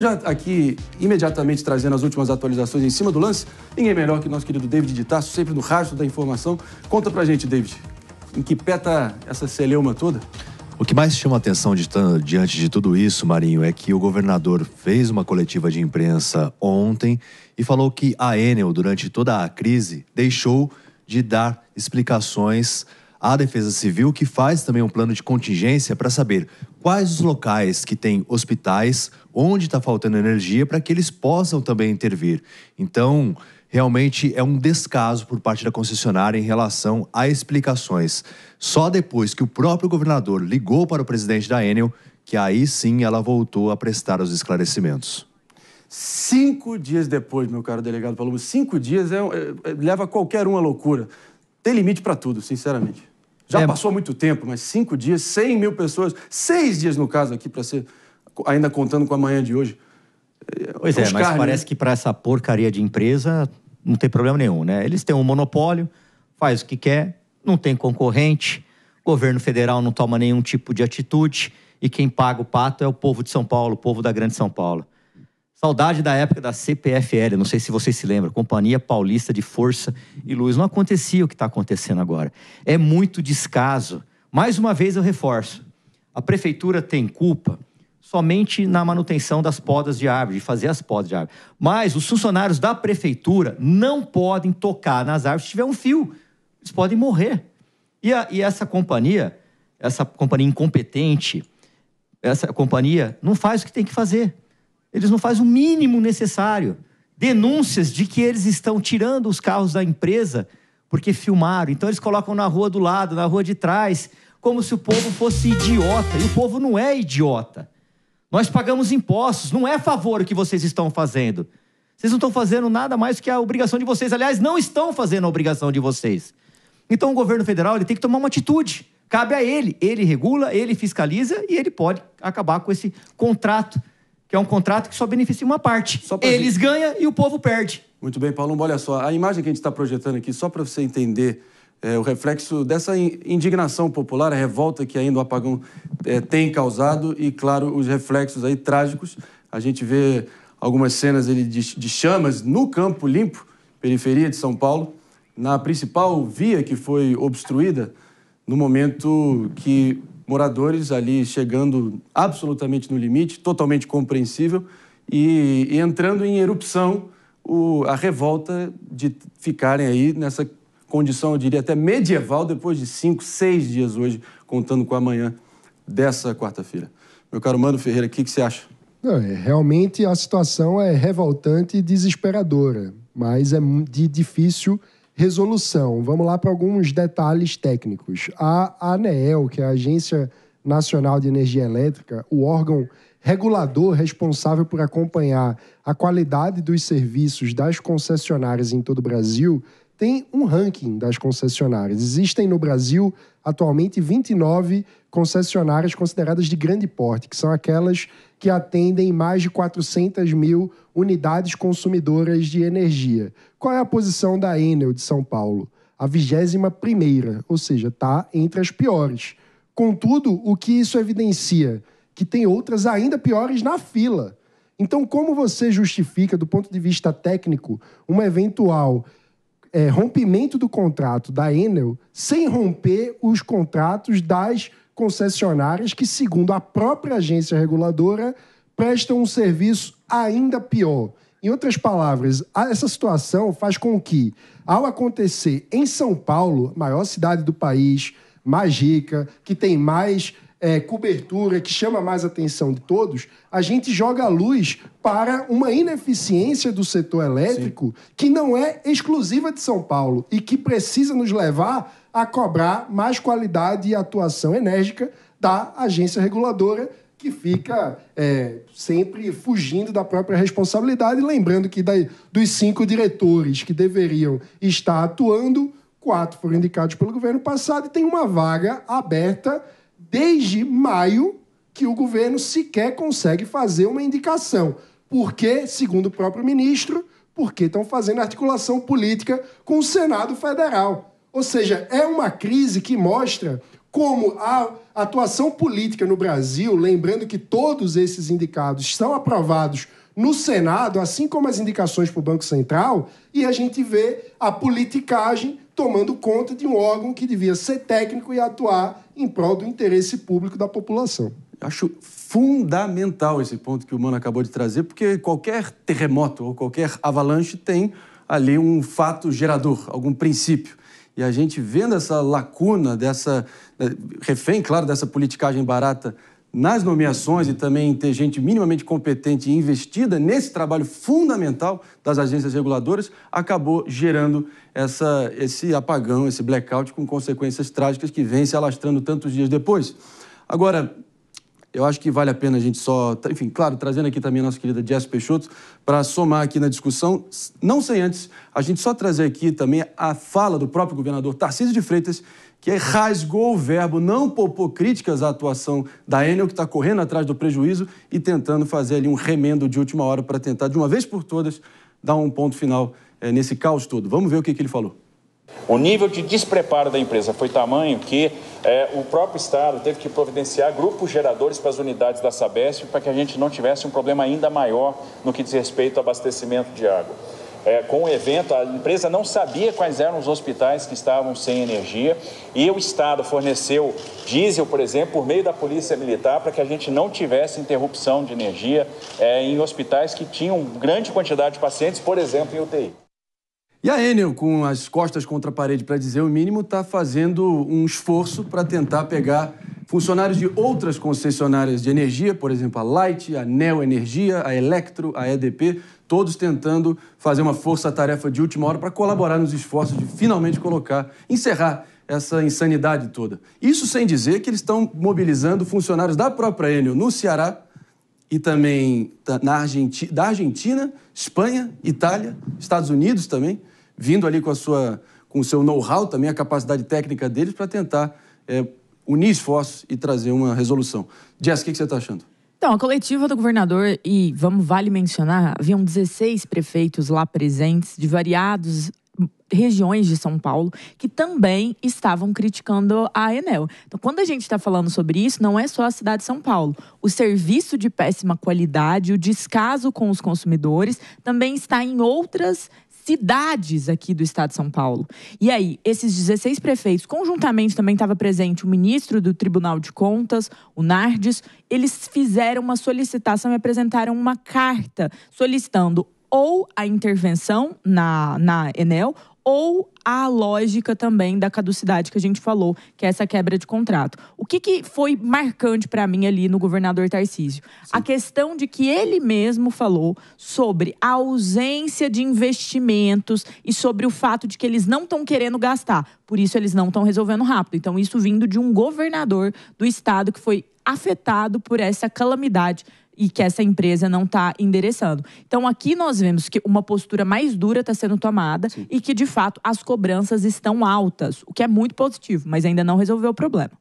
Já aqui, imediatamente trazendo as últimas atualizações em cima do lance, ninguém melhor que nosso querido David de Tarso, sempre no rastro da informação. Conta pra gente, David, em que pé tá essa celeuma toda? O que mais chama a atenção diante de tudo isso, Marinho, é que o governador fez uma coletiva de imprensa ontem e falou que a Enel, durante toda a crise, deixou de dar explicações à Defesa Civil, que faz também um plano de contingência para saber quais os locais que têm hospitais, onde está faltando energia, para que eles possam também intervir. Então, realmente é um descaso por parte da concessionária em relação a explicações. Só depois que o próprio governador ligou para o presidente da Enel, que aí sim ela voltou a prestar os esclarecimentos. 5 dias depois, meu caro delegado Palumbo, 5 dias leva qualquer um à loucura. Tem limite para tudo, sinceramente. Já passou muito tempo, mas 5 dias, 100 mil pessoas, 6 dias no caso aqui, para ser, ainda contando com a manhã de hoje. Pois é, mas parece que para essa porcaria de empresa não tem problema nenhum, né? Eles têm um monopólio, faz o que quer, não tem concorrente, o governo federal não toma nenhum tipo de atitude e quem paga o pato é o povo de São Paulo, o povo da Grande São Paulo. Saudade da época da CPFL, não sei se vocês se lembram, Companhia Paulista de Força e Luz. Não acontecia o que está acontecendo agora. É muito descaso. Mais uma vez eu reforço, a prefeitura tem culpa somente na manutenção das podas de árvore, de fazer as podas de árvore. Mas os funcionários da prefeitura não podem tocar nas árvores se tiver um fio. Eles podem morrer. E essa companhia incompetente, essa companhia não faz o que tem que fazer. Eles não fazem o mínimo necessário. Denúncias de que eles estão tirando os carros da empresa porque filmaram. Então eles colocam na rua do lado, na rua de trás, como se o povo fosse idiota. E o povo não é idiota. Nós pagamos impostos, não é favor o que vocês estão fazendo. Vocês não estão fazendo nada mais que a obrigação de vocês. Aliás, não estão fazendo a obrigação de vocês. Então o governo federal ele tem que tomar uma atitude. Cabe a ele. Ele regula, ele fiscaliza e ele pode acabar com esse contrato, que é um contrato que só beneficia uma parte. Eles ganham e o povo perde. Muito bem, Paulo, olha só, a imagem que a gente está projetando aqui, só para você entender o reflexo dessa indignação popular, a revolta que ainda o apagão tem causado e, claro, os reflexos aí trágicos. A gente vê algumas cenas de chamas no Campo Limpo, periferia de São Paulo, na principal via que foi obstruída, no momento que moradores ali chegando absolutamente no limite, totalmente compreensível, e entrando em erupção a revolta de ficarem aí nessa condição, eu diria até medieval, depois de 5, 6 dias hoje, contando com a manhã dessa quarta-feira. Meu caro Mano Ferreira, o que você acha? Realmente a situação é revoltante e desesperadora, mas é de difícil resolução. Vamos lá para alguns detalhes técnicos. A ANEEL, que é a Agência Nacional de Energia Elétrica, o órgão regulador responsável por acompanhar a qualidade dos serviços das concessionárias em todo o Brasil, tem um ranking das concessionárias. Existem no Brasil, atualmente, 29 concessionárias consideradas de grande porte, que são aquelas que atendem mais de 400 mil unidades consumidoras de energia. Qual é a posição da Enel de São Paulo? A 21ª, ou seja, está entre as piores. Contudo, o que isso evidencia? Que tem outras ainda piores na fila. Então, como você justifica, do ponto de vista técnico, uma eventual rompimento do contrato da Enel sem romper os contratos das concessionárias que, segundo a própria agência reguladora, prestam um serviço ainda pior? Em outras palavras, essa situação faz com que, ao acontecer em São Paulo, maior cidade do país, mais rica, que tem mais cobertura, que chama mais atenção de todos, a gente joga a luz para uma ineficiência do setor elétrico que não é exclusiva de São Paulo e que precisa nos levar a cobrar mais qualidade e atuação enérgica da agência reguladora, que fica sempre fugindo da própria responsabilidade. Lembrando que dos 5 diretores que deveriam estar atuando, 4 foram indicados pelo governo passado e tem uma vaga aberta desde maio que o governo sequer consegue fazer uma indicação. Porque, segundo o próprio ministro, porque estão fazendo articulação política com o Senado Federal. Ou seja, é uma crise que mostra como a atuação política no Brasil, lembrando que todos esses indicados são aprovados no Senado, assim como as indicações para o Banco Central, e a gente vê a politicagem tomando conta de um órgão que devia ser técnico e atuar em prol do interesse público da população. Acho fundamental esse ponto que o Mano acabou de trazer, porque qualquer terremoto ou qualquer avalanche tem ali um fato gerador, algum princípio. E a gente vendo essa lacuna, refém, claro, dessa politicagem barata nas nomeações e também ter gente minimamente competente e investida nesse trabalho fundamental das agências reguladoras, acabou gerando esse apagão, esse blackout com consequências trágicas que vem se alastrando tantos dias depois. Agora, eu acho que vale a pena a gente só, enfim, claro, trazendo aqui também a nossa querida Jess Peixoto, para somar aqui na discussão, não sem antes a gente só trazer aqui também a fala do próprio governador Tarcísio de Freitas, que rasgou o verbo, não poupou críticas à atuação da Enel, que está correndo atrás do prejuízo e tentando fazer ali um remendo de última hora para tentar, de uma vez por todas, dar um ponto final nesse caos todo. Vamos ver o que ele falou. O nível de despreparo da empresa foi tamanho que o próprio Estado teve que providenciar grupos geradores para as unidades da Sabesp para que a gente não tivesse um problema ainda maior no que diz respeito ao abastecimento de água. Com o evento, a empresa não sabia quais eram os hospitais que estavam sem energia e o Estado forneceu diesel, por exemplo, por meio da Polícia Militar para que a gente não tivesse interrupção de energia em hospitais que tinham grande quantidade de pacientes, por exemplo, em UTI. E a Enel, com as costas contra a parede, para dizer o mínimo, está fazendo um esforço para tentar pegar funcionários de outras concessionárias de energia, por exemplo, a Light, a Neo Energia, a Electro, a EDP, todos tentando fazer uma força-tarefa de última hora para colaborar nos esforços de finalmente encerrar essa insanidade toda. Isso sem dizer que eles estão mobilizando funcionários da própria Enel no Ceará e também da Argentina, Espanha, Itália, Estados Unidos também, vindo ali com o seu know-how, também a capacidade técnica deles para tentar unir esforços e trazer uma resolução. Jess, o que você está achando? Então, a coletiva do governador, e vale mencionar, haviam 16 prefeitos lá presentes, de variadas regiões de São Paulo, que também estavam criticando a Enel. Então, quando a gente está falando sobre isso, não é só a cidade de São Paulo. O serviço de péssima qualidade, o descaso com os consumidores, também está em outras cidades aqui do estado de São Paulo. E aí, esses 16 prefeitos, conjuntamente também estava presente o ministro do Tribunal de Contas, o Nardes, eles fizeram uma solicitação e apresentaram uma carta solicitando ou a intervenção na Enel, ou a lógica também da caducidade que a gente falou, que é essa quebra de contrato. O que foi marcante para mim ali no governador Tarcísio? Sim. A questão de que ele mesmo falou sobre a ausência de investimentos e sobre o fato de que eles não estão querendo gastar. Por isso, eles não estão resolvendo rápido. Então, isso vindo de um governador do estado que foi afetado por essa calamidade e que essa empresa não está endereçando. Então, aqui nós vemos que uma postura mais dura está sendo tomada. Sim. E que, de fato, as cobranças estão altas, o que é muito positivo, mas ainda não resolveu o problema.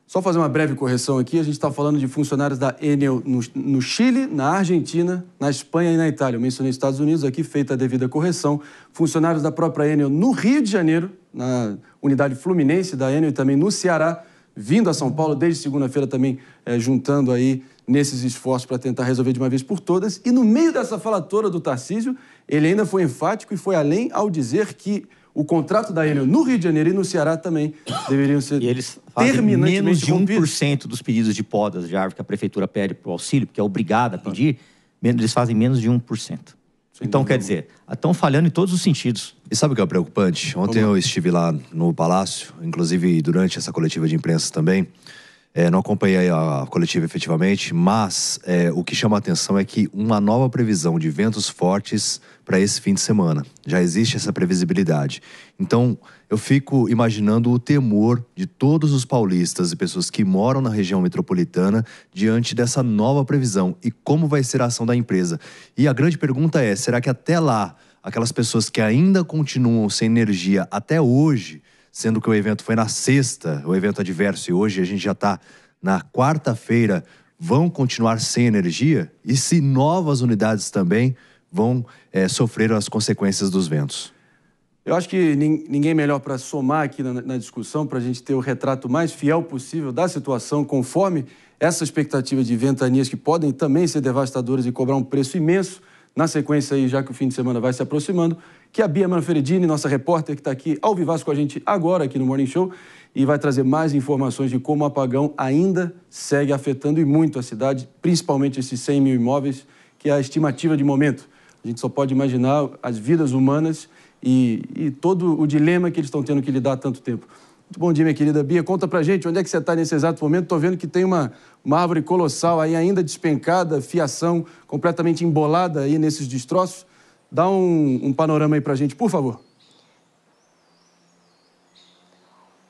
Só fazer uma breve correção aqui, a gente está falando de funcionários da Enel no Chile, na Argentina, na Espanha e na Itália. Eu mencionei Estados Unidos, aqui feita a devida correção. Funcionários da própria Enel no Rio de Janeiro, na unidade fluminense da Enel e também no Ceará, vindo a São Paulo desde segunda-feira também, juntando aí nesses esforços para tentar resolver de uma vez por todas. E no meio dessa fala toda do Tarcísio, ele ainda foi enfático e foi além ao dizer que o contrato da Enel no Rio de Janeiro e no Ceará também deveriam ser e eles fazem menos de 1% dos pedidos de podas de árvore que a prefeitura pede para o auxílio, porque é obrigada a pedir, eles fazem menos de 1%. Então, quer dizer, estão falhando em todos os sentidos. E sabe o que é preocupante? Ontem eu estive lá no Palácio, inclusive durante essa coletiva de imprensa também. Não acompanhei a coletiva efetivamente, mas o que chama a atenção é que uma nova previsão de ventos fortes para esse fim de semana. Já existe essa previsibilidade. Então, eu fico imaginando o temor de todos os paulistas e pessoas que moram na região metropolitana diante dessa nova previsão e como vai ser a ação da empresa. E a grande pergunta é, será que até lá, aquelas pessoas que ainda continuam sem energia até hoje, sendo que o evento foi na sexta, o evento adverso, e hoje a gente já está na quarta-feira, vão continuar sem energia? E se novas unidades também vão sofrer as consequências dos ventos? Eu acho que ninguém melhor para somar aqui na discussão, para a gente ter o retrato mais fiel possível da situação, conforme essa expectativa de ventanias que podem também ser devastadoras e cobrar um preço imenso na sequência aí, já que o fim de semana vai se aproximando, que a Bia Manfredini, nossa repórter que está aqui ao vivaço com a gente agora aqui no Morning Show, e vai trazer mais informações de como o apagão ainda segue afetando e muito a cidade, principalmente esses 100 mil imóveis, que é a estimativa de momento. A gente só pode imaginar as vidas humanas e todo o dilema que eles estão tendo que lidar há tanto tempo. Muito bom dia, minha querida Bia. Conta pra gente, onde é que você está nesse exato momento? Estou vendo que tem uma árvore colossal aí ainda despencada, fiação completamente embolada aí nesses destroços. Dá um panorama aí pra gente, por favor.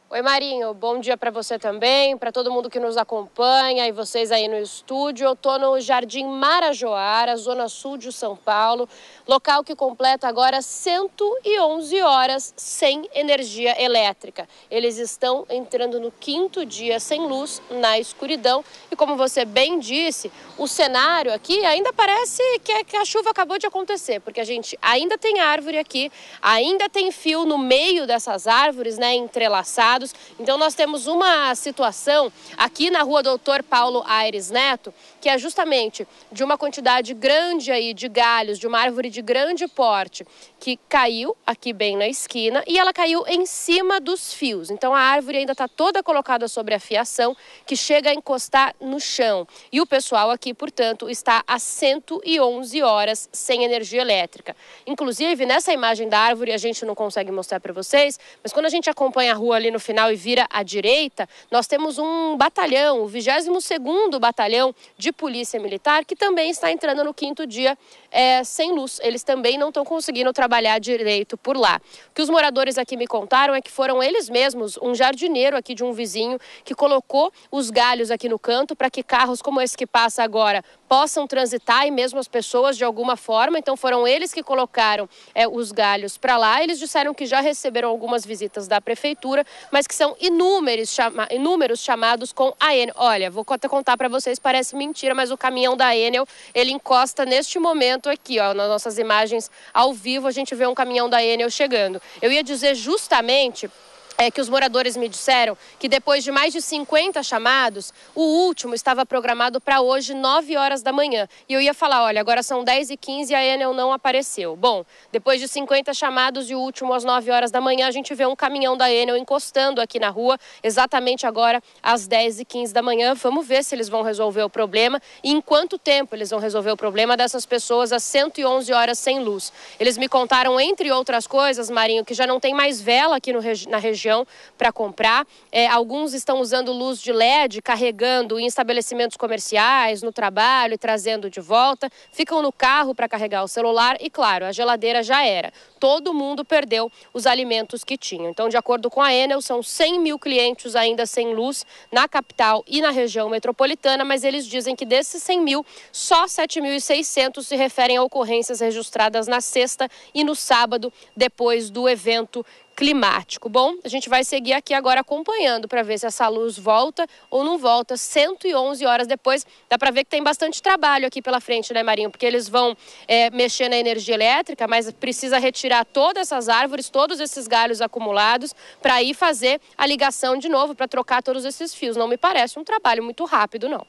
Oi, Marinho. Bom dia para você também, para todo mundo que nos acompanha e vocês aí no estúdio. Eu tô no Jardim Marajoara, zona sul de São Paulo, local que completa agora 111 horas sem energia elétrica. Eles estão entrando no 5º dia sem luz, na escuridão. E como você bem disse, o cenário aqui ainda parece que a chuva acabou de acontecer, porque a gente ainda tem árvore aqui, ainda tem fio no meio dessas árvores, né, entrelaçados. Então nós temos uma situação aqui na rua Doutor Paulo Aires Neto, que é justamente de uma quantidade grande aí de galhos, de uma árvore de grande porte, que caiu aqui bem na esquina e ela caiu em cima dos fios. Então a árvore ainda está toda colocada sobre a fiação, que chega a encostar no chão. E o pessoal aqui, portanto, está há 111 horas sem energia elétrica. Inclusive, nessa imagem da árvore, a gente não consegue mostrar para vocês, mas quando a gente acompanha a rua ali no final e vira à direita, nós temos um batalhão, o 22º Batalhão de Polícia Militar, que também está entrando no 5º dia sem luz. Eles também não estão conseguindo trabalhar direito por lá. O que os moradores aqui me contaram é que foram eles mesmos, um jardineiro aqui de um vizinho, que colocou os galhos aqui no canto para que carros como esse que passa agora possam transitar e mesmo as pessoas de alguma forma. Então foram eles que colocaram os galhos para lá. Eles disseram que já receberam algumas visitas da prefeitura, mas que são inúmeros chamados com a Enel. Olha, vou até contar para vocês, parece mentira, mas o caminhão da Enel, ele encosta neste momento aqui, ó, nas nossas imagens ao vivo, a gente vê um caminhão da Enel chegando. Eu ia dizer justamente que os moradores me disseram que depois de mais de 50 chamados, o último estava programado para hoje, 9 horas da manhã. E eu ia falar, olha, agora são 10h15 e a Enel não apareceu. Bom, depois de 50 chamados e o último às 9 horas da manhã, a gente vê um caminhão da Enel encostando aqui na rua, exatamente agora às 10h15 da manhã. Vamos ver se eles vão resolver o problema e em quanto tempo eles vão resolver o problema dessas pessoas às 111 horas sem luz. Eles me contaram, entre outras coisas, Marinho, que já não tem mais vela aqui na região para comprar. Alguns estão usando luz de LED, carregando em estabelecimentos comerciais, no trabalho e trazendo de volta. Ficam no carro para carregar o celular e, claro, a geladeira já era. Todo mundo perdeu os alimentos que tinham. Então, de acordo com a Enel, são 100 mil clientes ainda sem luz na capital e na região metropolitana, mas eles dizem que desses 100 mil, só 7.600 se referem a ocorrências registradas na sexta e no sábado, depois do evento climático. Bom, a gente vai seguir aqui agora acompanhando para ver se essa luz volta ou não volta. 111 horas depois, dá para ver que tem bastante trabalho aqui pela frente, né, Marinho? Porque eles vão mexer na energia elétrica, mas precisa retirar todas essas árvores, todos esses galhos acumulados, para ir fazer a ligação de novo, para trocar todos esses fios. Não me parece um trabalho muito rápido, não.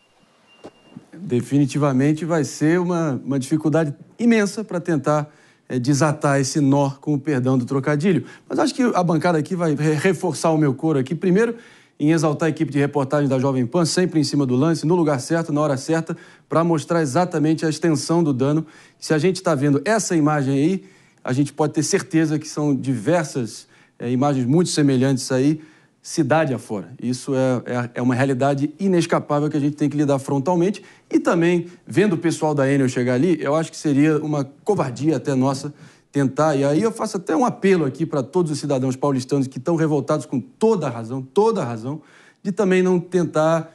Definitivamente vai ser uma dificuldade imensa para tentar desatar esse nó, com o perdão do trocadilho. Mas acho que a bancada aqui vai reforçar o meu coro aqui. Primeiro, em exaltar a equipe de reportagem da Jovem Pan, sempre em cima do lance, no lugar certo, na hora certa, para mostrar exatamente a extensão do dano. Se a gente está vendo essa imagem aí, a gente pode ter certeza que são diversas imagens muito semelhantes aí, cidade afora. Isso é uma realidade inescapável que a gente tem que lidar frontalmente. E também, vendo o pessoal da Enel chegar ali, eu acho que seria uma covardia até nossa tentar. E aí eu faço até um apelo aqui para todos os cidadãos paulistanos que estão revoltados com toda a razão, de também não tentar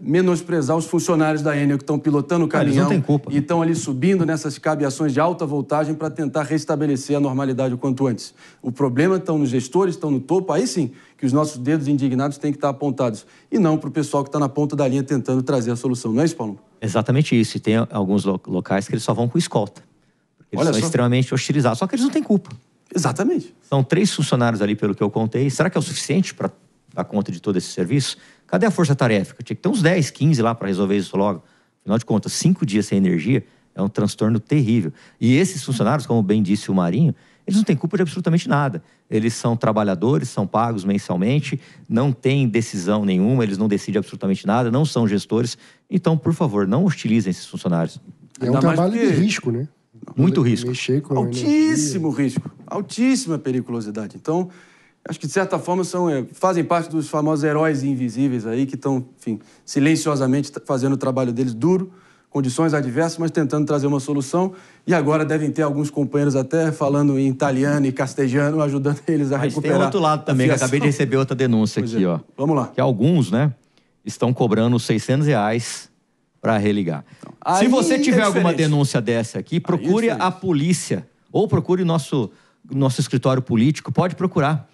menosprezar os funcionários da Enel que estão pilotando o caminhão e estão ali subindo nessas cabeações de alta voltagem para tentar restabelecer a normalidade o quanto antes. O problema estão nos gestores, estão no topo, aí sim que os nossos dedos indignados têm que estar apontados e não para o pessoal que está na ponta da linha tentando trazer a solução. Não é isso, Paulo? Exatamente isso. E tem alguns locais que eles só vão com escolta. Eles são extremamente hostilizados, só que eles não têm culpa. Exatamente. São 3 funcionários ali, pelo que eu contei. Será que é o suficiente para dar conta de todo esse serviço? Cadê a força-tarefa? Tinha que ter uns 10, 15 lá para resolver isso logo. Afinal de contas, 5 dias sem energia é um transtorno terrível. E esses funcionários, como bem disse o Marinho, eles não têm culpa de absolutamente nada. Eles são trabalhadores, são pagos mensalmente, não têm decisão nenhuma, eles não decidem absolutamente nada, não são gestores. Então, por favor, não hostilizem esses funcionários. É um trabalho de risco, né? Muito risco. Mexer com altíssimo risco, altíssima periculosidade. Então, acho que de certa forma fazem parte dos famosos heróis invisíveis aí que estão, enfim, silenciosamente fazendo o trabalho deles duro, condições adversas, mas tentando trazer uma solução. E agora devem ter alguns companheiros até falando em italiano e castelhano, ajudando eles a recuperar. Mas tem outro lado também, que acabei de receber outra denúncia aqui, ó. Vamos lá. Que alguns, né, estão cobrando R$600 para religar. Então, se você tiver alguma denúncia dessa aqui, procure a polícia ou procure nosso escritório político, pode procurar.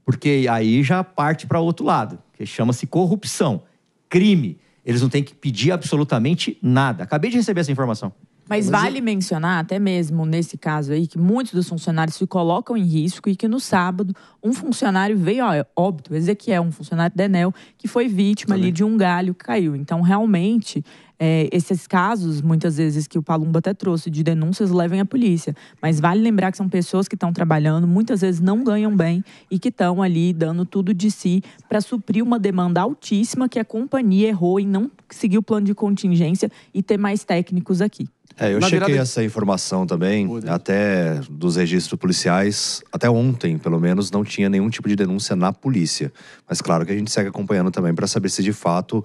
Porque aí já parte para outro lado, que chama-se corrupção, crime. Eles não têm que pedir absolutamente nada. Acabei de receber essa informação. Mas vale mencionar, até mesmo nesse caso aí, que muitos dos funcionários se colocam em risco e que no sábado um funcionário veio a óbito, Ezequiel, um funcionário da Enel, que foi vítima ali de um galho que caiu. Então, realmente, esses casos, muitas vezes, que o Palumbo até trouxe, de denúncias, levam à polícia. Mas vale lembrar que são pessoas que estão trabalhando, muitas vezes não ganham bem e que estão ali dando tudo de si para suprir uma demanda altíssima que a companhia errou em não seguir o plano de contingência e ter mais técnicos aqui. Eu chequei essa informação também, até dos registros policiais. Até ontem, pelo menos, não tinha nenhum tipo de denúncia na polícia. Mas claro que a gente segue acompanhando também para saber se de fato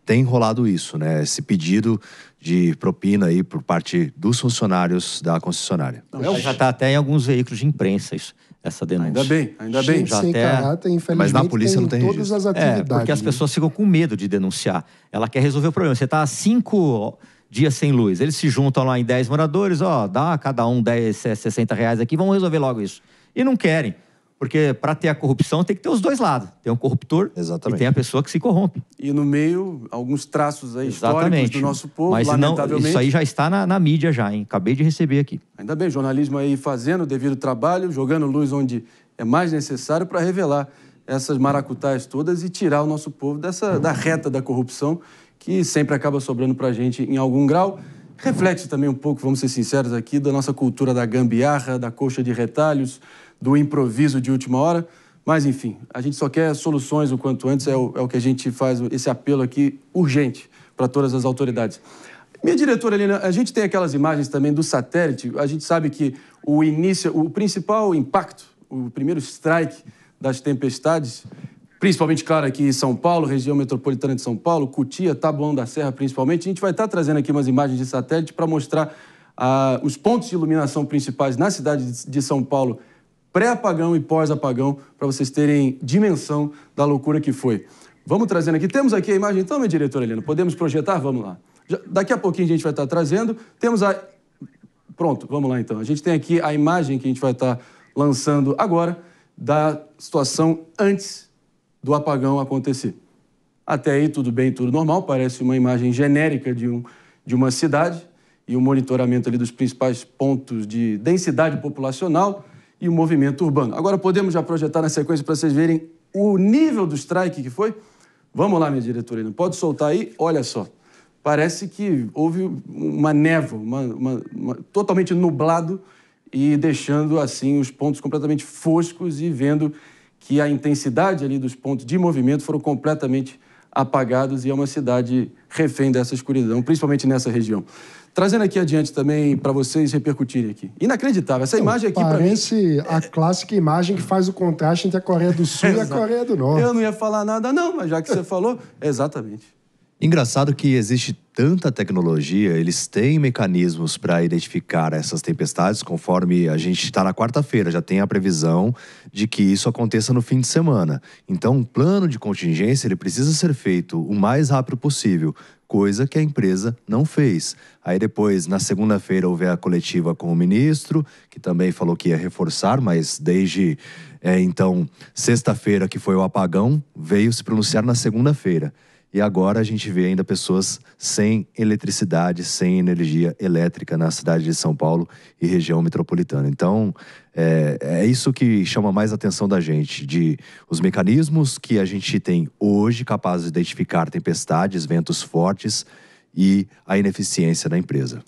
tem rolado isso, né? Esse pedido de propina aí por parte dos funcionários da concessionária. Já está até em alguns veículos de imprensa isso, essa denúncia. Ainda bem. Já sem caráter, infelizmente, mas na polícia não tem todas as atividades. Porque as pessoas ficam com medo de denunciar. Ela quer resolver o problema. Você está há 5 dias sem luz. Eles se juntam lá em 10 moradores, dá cada um R$60 aqui, vamos resolver logo isso. E não querem. Porque para ter a corrupção tem que ter os dois lados. Tem o corruptor e tem a pessoa que se corrompe. E no meio, alguns traços aí históricos do nosso povo, mas lamentavelmente. Não, isso aí já está na mídia já, hein? Acabei de receber aqui. Ainda bem, jornalismo aí fazendo o devido trabalho, jogando luz onde é mais necessário para revelar essas maracutaias todas e tirar o nosso povo da reta da corrupção, que sempre acaba sobrando para a gente em algum grau. Reflete também um pouco, vamos ser sinceros aqui, da nossa cultura da gambiarra, da coxa de retalhos, do improviso de última hora. Mas, enfim, a gente só quer soluções o quanto antes, é o que a gente faz, esse apelo aqui urgente para todas as autoridades. Minha diretora, Helena, a gente tem aquelas imagens também do satélite. A gente sabe que o principal impacto, o primeiro strike das tempestades, principalmente, claro, aqui em São Paulo, região metropolitana de São Paulo, Cotia, Taboão da Serra, principalmente. A gente vai estar trazendo aqui umas imagens de satélite para mostrar os pontos de iluminação principais na cidade de São Paulo, pré-apagão e pós-apagão, para vocês terem dimensão da loucura que foi. Vamos trazendo aqui. Temos aqui a imagem, então, minha diretora Helena, podemos projetar? Vamos lá. Daqui a pouquinho a gente vai estar trazendo. Temos Pronto, vamos lá, então. A gente tem aqui a imagem que a gente vai estar lançando agora da situação antes do apagão acontecer. Até aí, tudo bem, tudo normal. Parece uma imagem genérica de uma cidade e o monitoramento ali dos principais pontos de densidade populacional e o movimento urbano. Agora, podemos já projetar na sequência para vocês verem o nível do strike que foi? Vamos lá, minha diretora, pode soltar aí? Olha só, parece que houve uma névoa, totalmente nublado e deixando, assim, os pontos completamente foscos e vendo que a intensidade ali dos pontos de movimento foram completamente apagados e é uma cidade refém dessa escuridão, principalmente nessa região. Trazendo aqui adiante também para vocês repercutirem aqui. Inacreditável. Essa imagem aqui para mim... Parece a clássica imagem que faz o contraste entre a Coreia do Sul e a Coreia do Norte. Eu não ia falar nada não, mas já que você falou, exatamente. Engraçado que existe tanta tecnologia, eles têm mecanismos para identificar essas tempestades, conforme a gente está na quarta-feira, já tem a previsão de que isso aconteça no fim de semana. Então, o plano de contingência ele precisa ser feito o mais rápido possível, coisa que a empresa não fez. Aí depois, na segunda-feira, houve a coletiva com o ministro, que também falou que ia reforçar, mas desde então, sexta-feira, que foi o apagão, veio se pronunciar na segunda-feira. E agora a gente vê ainda pessoas sem eletricidade, sem energia elétrica na cidade de São Paulo e região metropolitana. Então, é isso que chama mais a atenção da gente, de os mecanismos que a gente tem hoje capazes de identificar tempestades, ventos fortes e a ineficiência da empresa.